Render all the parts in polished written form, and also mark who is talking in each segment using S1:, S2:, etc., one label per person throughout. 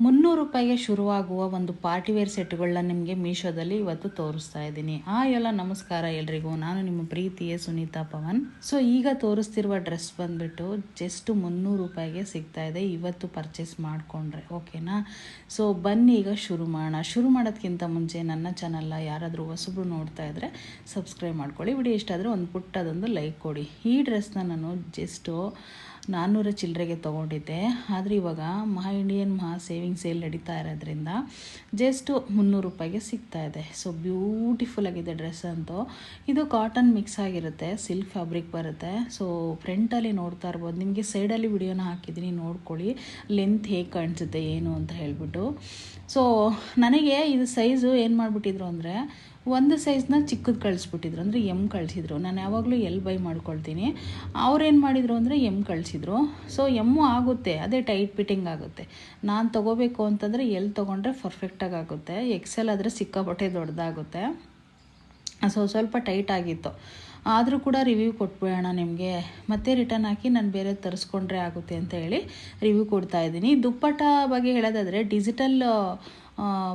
S1: 300 ರೂಪಾಯಿಗೆ ಶುರುವಾಗುವ ಒಂದು party wear ಸೆಟ್ಗಳನ್ನ ನಿಮಗೆ ಮೀಶೋದಲ್ಲಿ ಇವತ್ತು ತೋರಿಸ್ತಾ ಇದ್ದೀನಿ. ಎಲ್ಲ ನಮಸ್ಕಾರ ಎಲ್ರಿಗೂ, ನಾನು ನಿಮ್ಮ ಪ್ರೀತಿಯ ಸುನೀತಾ ಪವನ್. ಸೊ ಈಗ ತೋರಿಸ್ತಿರುವ ಡ್ರೆಸ್ ಬಂದ್ಬಿಟ್ಟು ಜಸ್ಟ್ 300 ರೂಪಾಯಿಗೆ ಸಿಗ್ತಾ ಇದೆ ಇವತ್ತು ಪರ್ಚೇಸ್ ಮಾಡಿಕೊಂಡ್ರೆ, ಓಕೆನಾ? ಸೊ ಬನ್ನಿ ಈಗ ಶುರು ಮಾಡೋಣ. ಶುರು ಮಾಡೋದಕ್ಕಿಂತ ಮುಂಚೆ ನನ್ನ ಚಾನಲ್ನ ಯಾರಾದರೂ ಹೊಸಬ್ರು ನೋಡ್ತಾ ಇದ್ದರೆ ಸಬ್ಸ್ಕ್ರೈಬ್ ಮಾಡ್ಕೊಳ್ಳಿ. ವಿಡಿಯೋ ಇಷ್ಟ ಆದರೆ ಒಂದು ಪುಟ್ಟದೊಂದು ಲೈಕ್ ಕೊಡಿ. ಈ ಡ್ರೆಸ್ನ ನಾನು ಜಸ್ಟು 400 ಚಿಲ್ಲರೆಗೆ ತೊಗೊಂಡಿದ್ದೆ, ಆದರೆ ಇವಾಗ ಇಂಡಿಯನ್ ಸೇವಿಂಗ್ ಸೇಲ್ ನಡೀತಾ ಇರೋದ್ರಿಂದ ಜಸ್ಟ್ 300 ರೂಪಾಯಿಗೆ ಸಿಗ್ತಾ ಇದೆ. ಸೊ ಬ್ಯೂಟಿಫುಲ್ ಆಗಿದೆ ಡ್ರೆಸ್ ಅಂತೂ. ಇದು ಕಾಟನ್ ಮಿಕ್ಸ್ ಆಗಿರುತ್ತೆ, ಸಿಲ್ಕ್ ಫ್ಯಾಬ್ರಿಕ್ ಬರುತ್ತೆ. ಸೊ ಫ್ರಂಟಲ್ಲಿ ನೋಡ್ತಾ ಇರ್ಬೋದು, ನಿಮಗೆ ಸೈಡಲ್ಲಿ ವಿಡಿಯೋನ ಹಾಕಿದ್ದೀನಿ, ನೋಡ್ಕೊಳ್ಳಿ ಲೆಂತ್ ಹೇಗೆ ಕಾಣಿಸುತ್ತೆ ಏನು ಅಂತ ಹೇಳ್ಬಿಟ್ಟು. ಸೊ ನನಗೆ ಇದು ಸೈಜು ಏನು ಮಾಡಿಬಿಟ್ಟಿದ್ರು ಅಂದರೆ, ಒಂದು ಸೈಜ್ನ ಚಿಕ್ಕದು ಕಳಿಸ್ಬಿಟ್ಟಿದ್ರು, ಅಂದರೆ ಎಮ್ ಕಳಿಸಿದ್ರು. ನಾನು ಯಾವಾಗಲೂ ಎಲ್ ಬೈ ಮಾಡ್ಕೊಳ್ತೀನಿ, ಅವ್ರೇನು ಮಾಡಿದರು ಅಂದರೆ ಎಮ್ ಕಳಿಸಿದ್ರು. ಸೊ ಎಮ್ಮು ಆಗುತ್ತೆ, ಅದೇ ಟೈಟ್ ಫಿಟ್ಟಿಂಗ್ ಆಗುತ್ತೆ. ನಾನು ತೊಗೋಬೇಕು ಅಂತಂದರೆ ಎಲ್ ತೊಗೊಂಡ್ರೆ ಪರ್ಫೆಕ್ಟಾಗಿ ಆಗುತ್ತೆ, ಎಕ್ಸೆಲ್ ಆದರೆ ಸಿಕ್ಕಾಪಟ್ಟೆ ದೊಡ್ಡದಾಗುತ್ತೆ. ಸೊ ಸ್ವಲ್ಪ ಟೈಟ್ ಆಗಿತ್ತು, ಆದರೂ ಕೂಡ ರಿವ್ಯೂ ಕೊಟ್ಬಿಡೋಣ ನಿಮಗೆ, ಮತ್ತೆ ರಿಟರ್ನ್ ಹಾಕಿ ನಾನು ಬೇರೆ ತರಿಸ್ಕೊಂಡ್ರೆ ಆಗುತ್ತೆ ಅಂತ ಹೇಳಿ ರಿವ್ಯೂ ಕೊಡ್ತಾಯಿದ್ದೀನಿ. ದುಪ್ಪಟ್ಟ ಬಗ್ಗೆ ಹೇಳೋದಾದರೆ ಡಿಜಿಟಲ್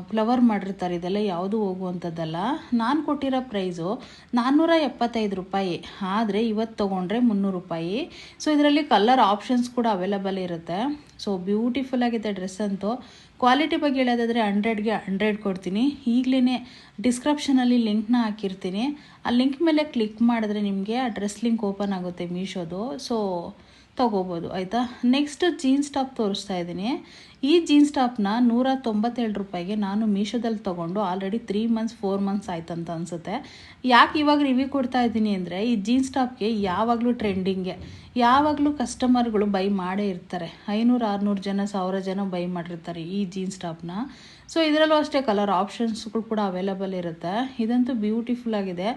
S1: ಫ್ಲವರ್ ಮಾಡಿರ್ತಾರೆ, ಇದೆಲ್ಲ ಯಾವುದು ಹೋಗುವಂಥದ್ದಲ್ಲ. ನಾನು ಕೊಟ್ಟಿರೋ ಪ್ರೈಸು 475 ರೂಪಾಯಿ, ಆದರೆ ಇವತ್ತು ತೊಗೊಂಡ್ರೆ 300 ರೂಪಾಯಿ. ಸೊ ಇದರಲ್ಲಿ ಕಲರ್ ಆಪ್ಷನ್ಸ್ ಕೂಡ ಅವೈಲಬಲ್ ಇರುತ್ತೆ. ಸೊ ಬ್ಯೂಟಿಫುಲ್ ಆಗಿದೆ ಡ್ರೆಸ್ ಅಂತೂ. ಕ್ವಾಲಿಟಿ ಬಗ್ಗೆ ಹೇಳೋದಾದರೆ 100ಗೆ 100 ಕೊಡ್ತೀನಿ. ಈಗಲೇ ಡಿಸ್ಕ್ರಿಪ್ಷನಲ್ಲಿ ಲಿಂಕ್ನ ಹಾಕಿರ್ತೀನಿ, ಆ ಲಿಂಕ್ ಮೇಲೆ ಕ್ಲಿಕ್ ಮಾಡಿದ್ರೆ ನಿಮಗೆ ಆ ಡ್ರೆಸ್ ಲಿಂಕ್ ಓಪನ್ ಆಗುತ್ತೆ ಮೀಶೋದು. ಸೊ ತೊಗೋಬೋದು, ಆಯಿತಾ? ನೆಕ್ಸ್ಟ್ ಜೀನ್ಸ್ ಟಾಪ್ ತೋರಿಸ್ತಾ ಇದ್ದೀನಿ. ಈ ಜೀನ್ಸ್ ಟಾಪ್ನ 197 ರೂಪಾಯಿಗೆ ನಾನು ಮೀಶೋದಲ್ಲಿ ತೊಗೊಂಡು ಆಲ್ರೆಡಿ 3 ಮಂತ್ಸ್ 4 ಮಂತ್ಸ್ ಆಯ್ತಂತ ಅನಿಸುತ್ತೆ. ಯಾಕೆ ಇವಾಗ ರಿವ್ಯೂ ಕೊಡ್ತಾ ಇದ್ದೀನಿ ಅಂದರೆ, ಈ ಜೀನ್ಸ್ ಟಾಪ್ಗೆ ಯಾವಾಗಲೂ ಟ್ರೆಂಡಿಂಗೆ, ಯಾವಾಗಲೂ ಕಸ್ಟಮರ್ಗಳು ಬೈ ಮಾಡೇ ಇರ್ತಾರೆ. 500-600 ಜನ 1000 ಜನ ಬೈ ಮಾಡಿರ್ತಾರೆ ಈ ಜೀನ್ಸ್ ಟಾಪ್ನ. ಸೊ ಇದರಲ್ಲೂ ಅಷ್ಟೇ ಕಲರ್ ಆಪ್ಷನ್ಸ್ಗಳು ಕೂಡ ಅವೈಲಬಲ್ ಇರುತ್ತೆ. ಇದಂತೂ ಬ್ಯೂಟಿಫುಲ್ ಆಗಿದೆ.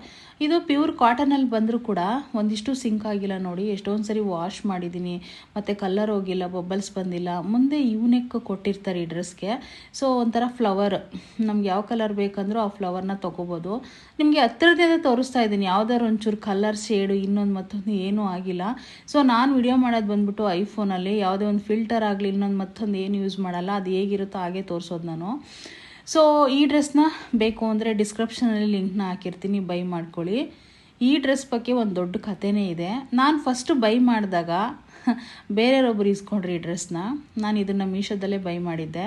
S1: ಇದು ಪ್ಯೂರ್ ಕಾಟನಲ್ಲಿ ಬಂದರೂ ಕೂಡ ಒಂದಿಷ್ಟು ಸಿಂಕ್ ಆಗಿಲ್ಲ ನೋಡಿ, ಎಷ್ಟೊಂದು ಸರಿ ವಾಶ್ ಮಾಡಿದ್ದೀನಿ, ಮತ್ತು ಕಲರ್ ಹೋಗಿಲ್ಲ, ಬಬಲ್ಸ್ ಬಂದಿಲ್ಲ. ಮುಂದೆ ಯೂನೆಕ್ ಕೊಟ್ಟಿರ್ತಾರೆ ಈ ಡ್ರೆಸ್ಗೆ. ಸೊ ಒಂಥರ ಫ್ಲವರ್, ನಮ್ಗೆ ಯಾವ ಕಲರ್ ಬೇಕಂದ್ರೂ ಆ ಫ್ಲವರ್ನ ತೊಗೋಬೋದು. ನಿಮಗೆ ಹತ್ತಿರದಿಂದ ತೋರಿಸ್ತಾ ಇದ್ದೀನಿ, ಯಾವ್ದಾದ್ರು ಒಂಚೂರು ಕಲರ್ ಶೇಡು ಇನ್ನೊಂದು ಮತ್ತೊಂದು ಏನೂ ಆಗಿಲ್ಲ. ಸೊ ನಾನು ವಿಡಿಯೋ ಮಾಡೋದು ಬಂದ್ಬಿಟ್ಟು ಐಫೋನಲ್ಲಿ, ಯಾವುದೇ ಒಂದು ಫಿಲ್ಟರ್ ಆಗಲಿ ಇನ್ನೊಂದು ಮತ್ತೊಂದು ಏನು ಯೂಸ್ ಮಾಡಲ್ಲ, ಅದು ಹೇಗಿರುತ್ತೋ ಹಾಗೆ ತೋರಿಸೋದು ನಾನು. ಸೊ ಈ ಡ್ರೆಸ್ನ ಬೇಕು ಅಂದರೆ ಡಿಸ್ಕ್ರಿಪ್ಷನಲ್ಲಿ ಲಿಂಕ್ನ ಹಾಕಿರ್ತೀನಿ, ಬೈ ಮಾಡ್ಕೊಳ್ಳಿ. ಈ ಡ್ರೆಸ್ ಬಗ್ಗೆ ಒಂದು ದೊಡ್ಡ ಕಥೆನೇ ಇದೆ. ನಾನು ಫಸ್ಟು ಬೈ ಮಾಡಿದಾಗ ಬೇರೆಯವ್ರೊಬ್ರು ಇಸ್ಕೊಂಡ್ರಿ ಈ ಡ್ರೆಸ್ನ, ನಾನು ಇದನ್ನು ಮೀಶೋದಲ್ಲೇ ಬೈ ಮಾಡಿದ್ದೆ.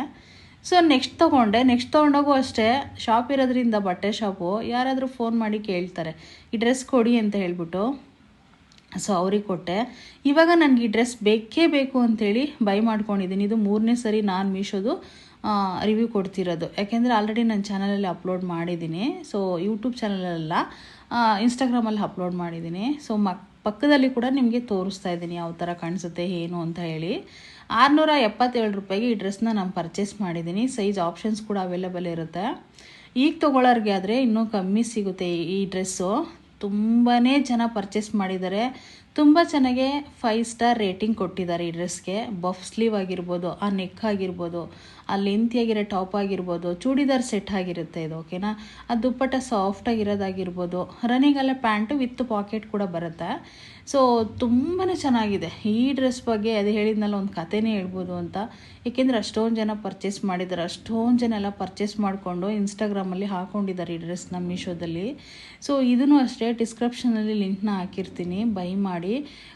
S1: ಸೊ ನೆಕ್ಸ್ಟ್ ತೊಗೊಂಡೋಗು ಅಷ್ಟೇ, ಶಾಪ್ ಇರೋದ್ರಿಂದ ಬಟ್ಟೆ ಶಾಪು, ಯಾರಾದರೂ ಫೋನ್ ಮಾಡಿ ಕೇಳ್ತಾರೆ ಈ ಡ್ರೆಸ್ ಕೊಡಿ ಅಂತ ಹೇಳ್ಬಿಟ್ಟು. ಸೊ ಅವ್ರಿಗೆ ಕೊಟ್ಟೆ. ಇವಾಗ ನನಗೆ ಈ ಡ್ರೆಸ್ ಬೇಕೇ ಬೇಕು ಅಂಥೇಳಿ ಬೈ ಮಾಡ್ಕೊಂಡಿದ್ದೀನಿ. ಇದು 3ನೇ ಸರಿ ನಾನು ಮೀಶೋದು ರಿವ್ಯೂ ಕೊಡ್ತಿರೋದು, ಯಾಕೆಂದರೆ ಆಲ್ರೆಡಿ ನನ್ನ ಚಾನಲಲ್ಲಿ ಅಪ್ಲೋಡ್ ಮಾಡಿದ್ದೀನಿ. ಸೊ ಯೂಟ್ಯೂಬ್ ಚಾನಲಲ್ಲ, ಇನ್ಸ್ಟಾಗ್ರಾಮಲ್ಲಿ ಅಪ್ಲೋಡ್ ಮಾಡಿದ್ದೀನಿ. ಸೊ ಪಕ್ಕದಲ್ಲಿ ಕೂಡ ನಿಮಗೆ ತೋರಿಸ್ತಾ ಇದ್ದೀನಿ ಯಾವ ಥರ ಕಾಣಿಸುತ್ತೆ ಏನು ಅಂತ ಹೇಳಿ. 677 ರೂಪಾಯಿಗೆ ಈ ಡ್ರೆಸ್ನ ನಾನು ಪರ್ಚೇಸ್ ಮಾಡಿದ್ದೀನಿ. ಸೈಜ್ ಆಪ್ಷನ್ಸ್ ಕೂಡ ಅವೈಲೇಬಲ್ ಇರುತ್ತೆ. ಈಗ ತೊಗೊಳ್ಳೋರಿಗೆ ಆದರೆ ಇನ್ನೂ ಕಮ್ಮಿ ಸಿಗುತ್ತೆ ಈ ಡ್ರೆಸ್ಸು. ತುಂಬಾ ಜನ ಪರ್ಚೇಸ್ ಮಾಡಿದ್ದಾರೆ, ತುಂಬ ಚೆನ್ನಾಗೆ 5 ಸ್ಟಾರ್ ರೇಟಿಂಗ್ ಕೊಟ್ಟಿದ್ದಾರೆ ಈ ಡ್ರೆಸ್ಗೆ. ಬಫ್ ಸ್ಲೀವ್ ಆಗಿರ್ಬೋದು, ಆ ನೆಕ್ ಆಗಿರ್ಬೋದು, ಆ ಲೆಂತಿಯಾಗಿರೋ ಟಾಪ್ ಆಗಿರ್ಬೋದು, ಚೂಡಿದಾರ್ ಸೆಟ್ ಆಗಿರುತ್ತೆ ಇದು, ಓಕೆನಾ? ಆ ದುಪ್ಪಟ್ಟ ಸಾಫ್ಟಾಗಿರೋದಾಗಿರ್ಬೋದು, ರನ್ನಿಂಗಲ್ಲ ಪ್ಯಾಂಟು ವಿತ್ ಪಾಕೆಟ್ ಕೂಡ ಬರುತ್ತೆ. ಸೊ ತುಂಬಾ ಚೆನ್ನಾಗಿದೆ ಈ ಡ್ರೆಸ್ ಬಗ್ಗೆ. ಅದು ಹೇಳಿದ್ನಲ್ಲ, ಒಂದು ಕಥೆನೇ ಹೇಳ್ಬೋದು ಅಂತ, ಏಕೆಂದರೆ ಅಷ್ಟೊಂದು ಜನ ಪರ್ಚೇಸ್ ಮಾಡಿದ್ದಾರೆ, ಅಷ್ಟೊಂದು ಜನ ಎಲ್ಲ ಪರ್ಚೇಸ್ ಮಾಡಿಕೊಂಡು ಇನ್ಸ್ಟಾಗ್ರಾಮಲ್ಲಿ ಹಾಕ್ಕೊಂಡಿದ್ದಾರೆ ಈ ಡ್ರೆಸ್ನ ಮೀಶೋದಲ್ಲಿ. ಸೊ ಇದನ್ನು ಅಷ್ಟೇ ಡಿಸ್ಕ್ರಿಪ್ಷನಲ್ಲಿ ಲಿಂಕ್ನ ಹಾಕಿರ್ತೀನಿ, ಬೈ ಮಾಡಿ.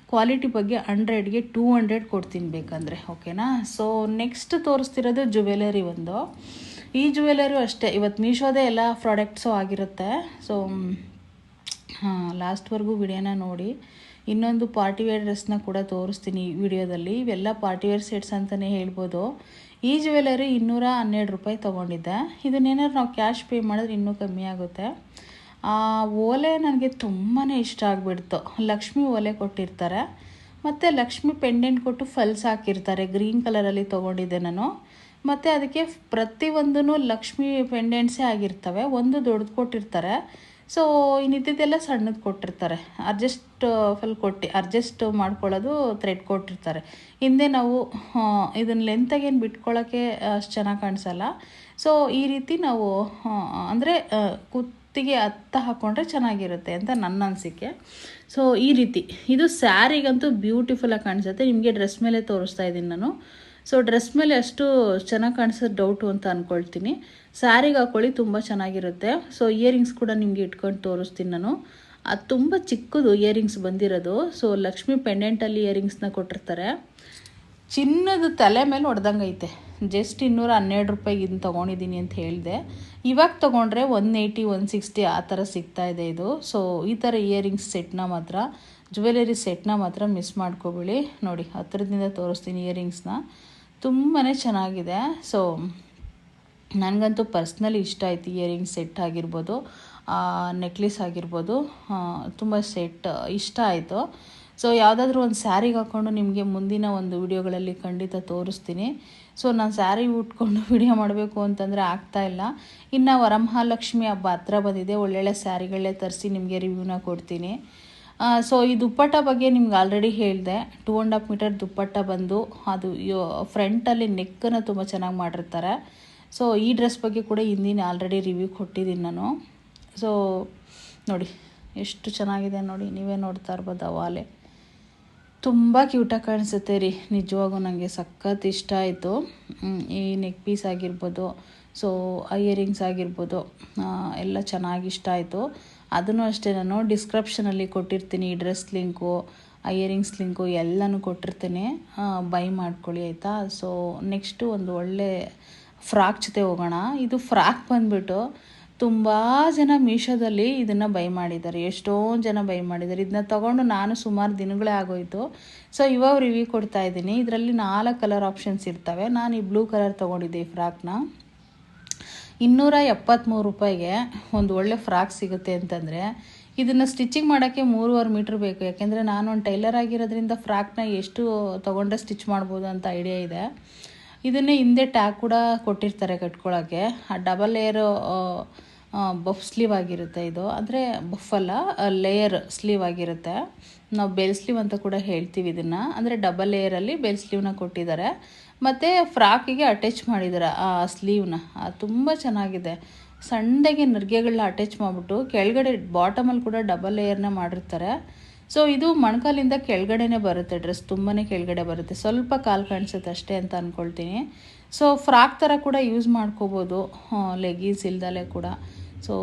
S1: ಕ್ವಾಲಿಟಿ ಬಗ್ಗೆ 100ಗೆ 200 ಕೊಡ್ತೀನಿ ಬೇಕಂದರೆ, ಓಕೆನಾ? ಸೊ ನೆಕ್ಸ್ಟ್ ತೋರಿಸ್ತಿರೋದು ಜುವೆಲರಿ ಒಂದು. ಈ ಜುವೆಲರಿ ಅಷ್ಟೇ, ಇವತ್ತು ಮೀಶೋದೇ ಎಲ್ಲ ಪ್ರಾಡಕ್ಟ್ಸು ಆಗಿರುತ್ತೆ. ಸೊ ಲಾಸ್ಟ್ವರೆಗೂ ವಿಡಿಯೋನ ನೋಡಿ. ಇನ್ನೊಂದು ಪಾರ್ಟಿವೇರ್ ಡ್ರೆಸ್ನ ಕೂಡ ತೋರಿಸ್ತೀನಿ ಈ ವಿಡಿಯೋದಲ್ಲಿ. ಇವೆಲ್ಲ ಪಾರ್ಟಿವೇರ್ ಸೆಟ್ಸ್ ಅಂತಲೇ ಹೇಳ್ಬೋದು. ಈ ಜುವೆಲರಿ 212 ರೂಪಾಯಿ ತೊಗೊಂಡಿದ್ದೆ. ಇದನ್ನೇನಾದ್ರು ನಾವು ಕ್ಯಾಶ್ ಪೇ ಮಾಡಿದ್ರೆ ಇನ್ನೂ ಕಮ್ಮಿ ಆಗುತ್ತೆ. ಓಲೆ ನನಗೆ ತುಂಬಾ ಇಷ್ಟ ಆಗಿಬಿಡ್ತು. ಲಕ್ಷ್ಮಿ ಓಲೆ ಕೊಟ್ಟಿರ್ತಾರೆ, ಮತ್ತು ಲಕ್ಷ್ಮಿ ಪೆಂಡೆಂಟ್ ಕೊಟ್ಟು ಫಲ್ಸ್ ಹಾಕಿರ್ತಾರೆ. ಗ್ರೀನ್ ಕಲರಲ್ಲಿ ತೊಗೊಂಡಿದ್ದೆ ನಾನು, ಮತ್ತು ಅದಕ್ಕೆ ಪ್ರತಿಯೊಂದೂ ಲಕ್ಷ್ಮಿ ಪೆಂಡೆಂಟ್ಸೇ ಆಗಿರ್ತವೆ. ಒಂದು ದೊಡ್ಡದು ಕೊಟ್ಟಿರ್ತಾರೆ, ಸೊ ಇನ್ನಿದ್ದೆಲ್ಲ ಸಣ್ಣದು ಕೊಟ್ಟಿರ್ತಾರೆ. ಅಡ್ಜಸ್ಟ್ ಮಾಡ್ಕೊಳ್ಳೋದು ಥ್ರೆಡ್ ಕೊಟ್ಟಿರ್ತಾರೆ. ಹಿಂದೆ ನಾವು ಇದನ್ನು ಲೆಂತಾಗೇನು ಬಿಟ್ಕೊಳ್ಳೋಕ್ಕೆ ಅಷ್ಟು ಚೆನ್ನಾಗಿ ಕಾಣಿಸಲ್ಲ. ಸೊ ಈ ರೀತಿ ನಾವು ಅಂದರೆ ಕುತ್ತಿಗೆ ಹತ್ತ ಹಾಕ್ಕೊಂಡ್ರೆ ಚೆನ್ನಾಗಿರುತ್ತೆ ಅಂತ ನನ್ನ ಅನಿಸಿಕೆ. ಸೊ ಈ ರೀತಿ ಇದು ಸ್ಯಾರಿಗಂತೂ ಬ್ಯೂಟಿಫುಲ್ಲಾಗಿ ಕಾಣಿಸುತ್ತೆ. ನಿಮಗೆ ಡ್ರೆಸ್ ಮೇಲೆ ತೋರಿಸ್ತಾ ಇದ್ದೀನಿ ನಾನು. ಸೊ ಡ್ರೆಸ್ ಮೇಲೆ ಅಷ್ಟು ಚೆನ್ನಾಗಿ ಕಾಣಿಸೋದು ಡೌಟು ಅಂತ ಅಂದ್ಕೊಳ್ತೀನಿ. ಸ್ಯಾರಿಗೆ ಹಾಕ್ಕೊಳ್ಳಿ, ತುಂಬ ಚೆನ್ನಾಗಿರುತ್ತೆ. ಸೊ ಇಯರಿಂಗ್ಸ್ ಕೂಡ ನಿಮಗೆ ಇಟ್ಕೊಂಡು ತೋರಿಸ್ತೀನಿ ನಾನು. ಅದು ತುಂಬ ಚಿಕ್ಕದು ಇಯರಿಂಗ್ಸ್ ಬಂದಿರೋದು. ಸೊ ಲಕ್ಷ್ಮಿ ಪೆಂಡೆಂಟಲ್ಲಿ ಇಯರಿಂಗ್ಸ್ನ ಕೊಟ್ಟಿರ್ತಾರೆ. ಚಿನ್ನದ ತಲೆ ಮೇಲೆ ಹೊಡೆದಂಗೆ ಐತೆ. ಜಸ್ಟ್ 212 ರೂಪಾಯಿಗೆ ಇದನ್ನು ತೊಗೊಂಡಿದ್ದೀನಿ ಅಂತ ಹೇಳಿದೆ. ಇವಾಗ ತೊಗೊಂಡ್ರೆ 180 160 ಆ ಥರ ಸಿಗ್ತಾಯಿದೆ ಇದು. ಸೊ ಈ ಥರ ಇಯರಿಂಗ್ಸ್ ಸೆಟ್ನ ಮಾತ್ರ, ಜ್ಯುವೆಲರಿ ಸೆಟ್ನ ಮಾತ್ರ ಮಿಸ್ ಮಾಡ್ಕೊಬೇಡಿ. ನೋಡಿ ಹತ್ತಿರದಿಂದ ತೋರಿಸ್ತೀನಿ ಇಯರಿಂಗ್ಸ್ನ, ತುಂಬಾ ಚೆನ್ನಾಗಿದೆ. ಸೊ ನನಗಂತೂ ಪರ್ಸ್ನಲಿ ಇಷ್ಟ ಆಯ್ತು. ಇಯರಿಂಗ್ಸ್ ಸೆಟ್ ಆಗಿರ್ಬೋದು, ನೆಕ್ಲೆಸ್ ಆಗಿರ್ಬೋದು, ತುಂಬ ಸೆಟ್ ಇಷ್ಟ ಆಯಿತು. ಸೊ ಯಾವುದಾದ್ರೂ ಒಂದು ಸ್ಯಾರಿಗೆ ಹಾಕ್ಕೊಂಡು ನಿಮಗೆ ಮುಂದಿನ ಒಂದು ವಿಡಿಯೋಗಳಲ್ಲಿ ಖಂಡಿತ ತೋರಿಸ್ತೀನಿ. ಸೊ ನಾನು ಸ್ಯಾರಿ ಉಟ್ಕೊಂಡು ವಿಡಿಯೋ ಮಾಡಬೇಕು ಅಂತಂದರೆ ಆಗ್ತಾಯಿಲ್ಲ. ಇನ್ನು ವರಮಹಾಲಕ್ಷ್ಮಿ ಹಬ್ಬ ಹತ್ರ ಬಂದಿದೆ, ಒಳ್ಳೊಳ್ಳೆ ಸ್ಯಾರಿಗಳೇ ತರಿಸಿ ನಿಮಗೆ ರಿವ್ಯೂನ ಕೊಡ್ತೀನಿ. ಸೊ ಈ ದುಪ್ಪಟ್ಟ ಬಗ್ಗೆ ನಿಮ್ಗೆ ಆಲ್ರೆಡಿ ಹೇಳಿದೆ. 2.5 ಮೀಟರ್ ದುಪ್ಪಟ್ಟ ಬಂದು ಅದು ಫ್ರಂಟಲ್ಲಿ ನೆಕ್ಕನ್ನು ತುಂಬ ಚೆನ್ನಾಗಿ ಮಾಡಿರ್ತಾರೆ. ಸೊ ಈ ಡ್ರೆಸ್ ಬಗ್ಗೆ ಕೂಡ ಹಿಂದಿನ ಆಲ್ರೆಡಿ ರಿವ್ಯೂ ಕೊಟ್ಟಿದ್ದೀನಿ ನಾನು. ಸೊ ನೋಡಿ ಎಷ್ಟು ಚೆನ್ನಾಗಿದೆ ನೋಡಿ, ನೀವೇ ನೋಡ್ತಾ ಇರ್ಬೋದು. ಅವಾಲೆ ತುಂಬ ಕ್ಯೂಟಾಗಿ ಕಾಣಿಸುತ್ತೆ ರೀ, ನಿಜವಾಗೂ ನನಗೆ ಸಖತ್ ಇಷ್ಟ ಆಯಿತು. ಈ ನೆಕ್ ಪೀಸ್ ಆಗಿರ್ಬೋದು, ಸೊ ಇಯರಿಂಗ್ಸ್ ಆಗಿರ್ಬೋದು, ಎಲ್ಲ ಚೆನ್ನಾಗಿ ಇಷ್ಟ ಆಯಿತು. ಅದನ್ನು ಅಷ್ಟೇ ನಾನು ಡಿಸ್ಕ್ರಿಪ್ಷನಲ್ಲಿ ಕೊಟ್ಟಿರ್ತೀನಿ, ಈ ಡ್ರೆಸ್ ಲಿಂಕು, ಇಯರಿಂಗ್ಸ್ ಲಿಂಕು ಎಲ್ಲನೂ ಕೊಟ್ಟಿರ್ತೀನಿ, ಬೈ ಮಾಡ್ಕೊಳ್ಳಿ ಆಯಿತಾ. ಸೊ ನೆಕ್ಸ್ಟು ಒಂದು ಒಳ್ಳೆ ಫ್ರಾಕ್ ಜೊತೆ ಹೋಗೋಣ. ಇದು ಫ್ರಾಕ್ ಬಂದುಬಿಟ್ಟು ತುಂಬ ಜನ ಮೀಶೋದಲ್ಲಿ ಇದನ್ನು ಬೈ ಮಾಡಿದ್ದಾರೆ, ಎಷ್ಟೊಂದು ಜನ ಬೈ ಮಾಡಿದ್ದಾರೆ. ಇದನ್ನ ತೊಗೊಂಡು ನಾನು ಸುಮಾರು ದಿನಗಳೇ ಆಗೋಯಿತು. ಸೊ ಇವಾಗ ರಿವ್ಯೂ ಕೊಡ್ತಾ ಇದ್ದೀನಿ. ಇದರಲ್ಲಿ 4 ಕಲರ್ ಆಪ್ಷನ್ಸ್ ಇರ್ತವೆ. ನಾನು ಈ ಬ್ಲೂ ಕಲರ್ ತೊಗೊಂಡಿದ್ದೆ. ಈ ಫ್ರಾಕ್ನ 273 ರೂಪಾಯಿಗೆ ಒಂದು ಒಳ್ಳೆ ಫ್ರಾಕ್ ಸಿಗುತ್ತೆ ಅಂತಂದರೆ, ಇದನ್ನು ಸ್ಟಿಚಿಂಗ್ ಮಾಡೋಕ್ಕೆ 3.5 ಮೀಟ್ರ್ ಬೇಕು. ಯಾಕೆಂದರೆ ನಾನು ಒಂದು ಟೈಲರ್ ಆಗಿರೋದ್ರಿಂದ ಫ್ರಾಕ್ನ ಎಷ್ಟು ತೊಗೊಂಡ್ರೆ ಸ್ಟಿಚ್ ಮಾಡ್ಬೋದು ಅಂತ ಐಡಿಯಾ ಇದೆ. ಇದನ್ನೇ ಹಿಂದೆ ಟ್ಯಾಗ್ ಕೂಡ ಕೊಟ್ಟಿರ್ತಾರೆ ಕಟ್ಕೊಳ್ಳೋಕ್ಕೆ. ಆ ಡಬಲ್ ಲೇಯರ್ ಬಫ್ ಸ್ಲೀವ್ ಆಗಿರುತ್ತೆ ಇದು, ಅಂದರೆ ಬಫಲ್ಲ ಲೇಯರ್ ಸ್ಲೀವ್ ಆಗಿರುತ್ತೆ. ನಾವು ಬೆಲ್ ಸ್ಲೀವ್ ಅಂತ ಕೂಡ ಹೇಳ್ತೀವಿ ಇದನ್ನು. ಅಂದರೆ ಡಬಲ್ ಲೇಯರಲ್ಲಿ ಬೆಲ್ ಸ್ಲೀವ್ನ ಕೊಟ್ಟಿದ್ದಾರೆ, ಮತ್ತು ಫ್ರಾಕಿಗೆ ಅಟ್ಯಾಚ್ ಮಾಡಿದ್ದಾರೆ ಆ ಸ್ಲೀವ್ನ. ತುಂಬ ಚೆನ್ನಾಗಿದೆ. ಸಣ್ಣಗೆ ನರ್ಗೆಗಳನ್ನ ಅಟ್ಯಾಚ್ ಮಾಡಿಬಿಟ್ಟು ಕೆಳಗಡೆ ಬಾಟಮಲ್ಲಿ ಕೂಡ ಡಬಲ್ ಲೇಯರ್ನ ಮಾಡಿರ್ತಾರೆ. ಸೊ ಇದು ಮೊಣಕಾಲಿಂದ ಕೆಳಗಡೆನೇ ಬರುತ್ತೆ, ಡ್ರೆಸ್ ತುಂಬಾ ಕೆಳಗಡೆ ಬರುತ್ತೆ, ಸ್ವಲ್ಪ ಕಾಲು ಕಾಣಿಸುತ್ತೆ ಅಷ್ಟೇ ಅಂತ ಅಂದ್ಕೊಳ್ತೀನಿ. ಸೊ ಫ್ರಾಕ್ ಥರ ಕೂಡ ಯೂಸ್ ಮಾಡ್ಕೋಬೋದು, ಲೆಗ್ಗಿನ್ಸ್ ಇಲ್ದಲೇ ಕೂಡ. ಸೊ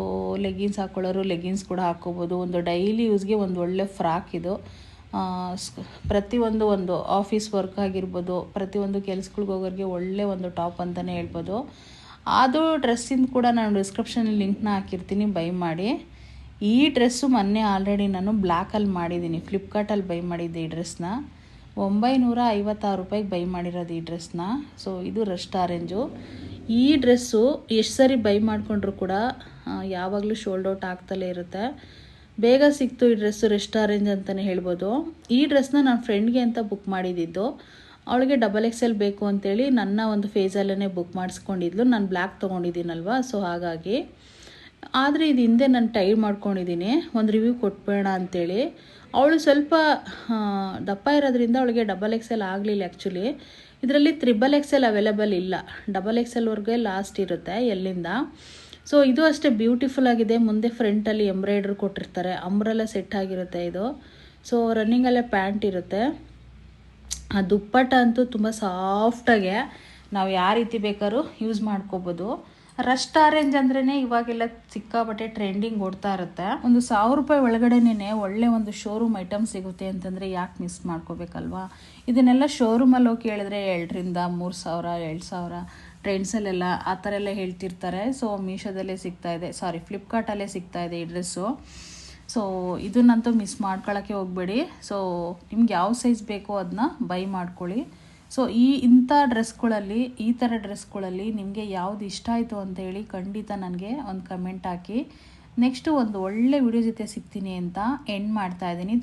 S1: ಲೆಗ್ಗಿನ್ಸ್ ಹಾಕ್ಕೊಳ್ಳೋರು ಲೆಗ್ಗಿನ್ಸ್ ಕೂಡ ಹಾಕ್ಕೋಬೋದು. ಒಂದು ಡೈಲಿ ಯೂಸ್ಗೆ ಒಂದು ಒಳ್ಳೆ ಫ್ರಾಕ್ ಇದು. ಪ್ರತಿಯೊಂದು ಒಂದು ಆಫೀಸ್ ವರ್ಕ್ ಆಗಿರ್ಬೋದು, ಪ್ರತಿಯೊಂದು ಕೆಲ್ಸಗಳಿಗೆ ಹೋಗೋರಿಗೆ ಒಳ್ಳೆ ಒಂದು ಟಾಪ್ ಅಂತಲೇ ಹೇಳ್ಬೋದು. ಅದು ಡ್ರೆಸ್ಸಿಂದ ಕೂಡ ನಾನು ಡಿಸ್ಕ್ರಿಪ್ಷನಲ್ಲಿ ಲಿಂಕ್ನ ಹಾಕಿರ್ತೀನಿ, ಬೈ ಮಾಡಿ. ಈ ಡ್ರೆಸ್ಸು ಮೊನ್ನೆ ಆಲ್ರೆಡಿ ನಾನು ಬ್ಲ್ಯಾಕಲ್ಲಿ ಮಾಡಿದ್ದೀನಿ, ಫ್ಲಿಪ್ಕಾರ್ಟಲ್ಲಿ ಬೈ ಮಾಡಿದ್ದೆ ಈ ಡ್ರೆಸ್ನ. 956 ರೂಪಾಯಿಗೆ ಬೈ ಮಾಡಿರೋದು ಈ ಡ್ರೆಸ್ನ. ಸೊ ಇದು ರಸ್ಟ್ ಆರೆಂಜು. ಈ ಡ್ರೆಸ್ಸು ಎಷ್ಟು ಸರಿ ಬೈ ಮಾಡಿಕೊಂಡ್ರು ಕೂಡ ಯಾವಾಗಲೂ ಶೋಲ್ಡ್ ಔಟ್ ಆಗ್ತಲೇ ಇರುತ್ತೆ. ಬೇಗ ಸಿಕ್ತು ಈ ಡ್ರೆಸ್ಸು, ರೆಸ್ಟ್ ಆರೆಂಜ್ ಅಂತಲೇ ಹೇಳ್ಬೋದು. ಈ ಡ್ರೆಸ್ನ ನಾನು ಫ್ರೆಂಡ್ಗೆ ಅಂತ ಬುಕ್ ಮಾಡಿದ್ದಿದ್ದು. ಅವಳಿಗೆ XXL ಬೇಕು ಅಂತೇಳಿ ನನ್ನ ಒಂದು ಫೇಸಲ್ಲೇ ಬುಕ್ ಮಾಡಿಸ್ಕೊಂಡಿದ್ಲು. ನಾನು ಬ್ಲ್ಯಾಕ್ ತೊಗೊಂಡಿದ್ದೀನಲ್ವ, ಸೊ ಹಾಗಾಗಿ. ಆದರೆ ಇದು ಹಿಂದೆ ನಾನು ಟೈ ಮಾಡ್ಕೊಂಡಿದ್ದೀನಿ, ಒಂದು ರಿವ್ಯೂ ಕೊಟ್ಬೇಡ ಅಂಥೇಳಿ. ಅವಳು ಸ್ವಲ್ಪ ದಪ್ಪ ಇರೋದ್ರಿಂದ ಅವಳಿಗೆ XXL ಆಗಲಿಲ್ಲ. ಆ್ಯಕ್ಚುಲಿ ಇದರಲ್ಲಿ XXL ಅವೈಲೇಬಲ್ ಇಲ್ಲ, XXLವರೆಗೆ ಲಾಸ್ಟ್ ಇರುತ್ತೆ ಎಲ್ಲಿಂದ. ಸೊ ಇದು ಅಷ್ಟೇ ಬ್ಯೂಟಿಫುಲ್ ಆಗಿದೆ. ಮುಂದೆ ಫ್ರಂಟಲ್ಲಿ ಎಂಬ್ರಾಯ್ಡ್ರಿ ಕೊಟ್ಟಿರ್ತಾರೆ, ಅಂಬ್ರೆಲ್ಲ ಸೆಟ್ ಆಗಿರುತ್ತೆ ಇದು. ಸೊ ರನ್ನಿಂಗಲ್ಲೇ ಪ್ಯಾಂಟ್ ಇರುತ್ತೆ. ಆ ದುಪ್ಪಟ್ಟ ಅಂತೂ ತುಂಬ ಸಾಫ್ಟಾಗೆ ನಾವು ಯಾವ ರೀತಿ ಬೇಕಾದ್ರೂ ಯೂಸ್ ಮಾಡ್ಕೋಬೋದು. ರಸ್ಟ್ ಆರೆಂಜ್ ಅಂದ್ರೇ ಇವಾಗೆಲ್ಲ ಸಿಕ್ಕಾಪಟ್ಟೆ ಟ್ರೆಂಡಿಂಗ್ ಓಡ್ತಾ ಇರುತ್ತೆ. ಒಂದು 1000 ರೂಪಾಯಿ ಒಳಗಡೆನೇ ಒಳ್ಳೆ ಒಂದು ಶೋರೂಮ್ ಐಟಮ್ ಸಿಗುತ್ತೆ ಅಂತಂದರೆ ಯಾಕೆ ಮಿಸ್ ಮಾಡ್ಕೋಬೇಕಲ್ವಾ. ಇದನ್ನೆಲ್ಲ ಶೋರೂಮಲ್ಲಿ ಹೋಗಿ ಕೇಳಿದ್ರೆ 2,000 3,000 2,000 ಟ್ರೆಂಡ್ಸಲ್ಲೆಲ್ಲ ಆ ಥರ ಎಲ್ಲ ಹೇಳ್ತಿರ್ತಾರೆ. ಸೊ ಮೀಶೋದಲ್ಲೇ ಸಿಗ್ತಾಯಿದೆ, ಸಾರಿ ಫ್ಲಿಪ್ಕಾರ್ಟಲ್ಲೇ ಸಿಗ್ತಾಯಿದೆ ಈ ಡ್ರೆಸ್ಸು. ಸೊ ಇದನ್ನಂತೂ ಮಿಸ್ ಮಾಡ್ಕೊಳ್ಳೋಕ್ಕೆ ಹೋಗಬೇಡಿ. ಸೊ ನಿಮ್ಗೆ ಯಾವ ಸೈಜ್ ಬೇಕೋ ಅದನ್ನ ಬೈ ಮಾಡ್ಕೊಳ್ಳಿ. ಸೊ ಇಂಥ ಡ್ರೆಸ್ಗಳಲ್ಲಿ, ಈ ಥರ ಡ್ರೆಸ್ಗಳಲ್ಲಿ ನಿಮಗೆ ಯಾವುದು ಇಷ್ಟ ಆಯಿತು ಅಂತೇಳಿ ಖಂಡಿತ ನನಗೆ ಒಂದು ಕಮೆಂಟ್ ಹಾಕಿ. ನೆಕ್ಸ್ಟು ಒಂದು ಒಳ್ಳೆ ವಿಡಿಯೋ ಜೊತೆ ಸಿಗ್ತೀನಿ ಅಂತ ಎಂಡ್ ಮಾಡ್ತಾಯಿದ್ದೀನಿ.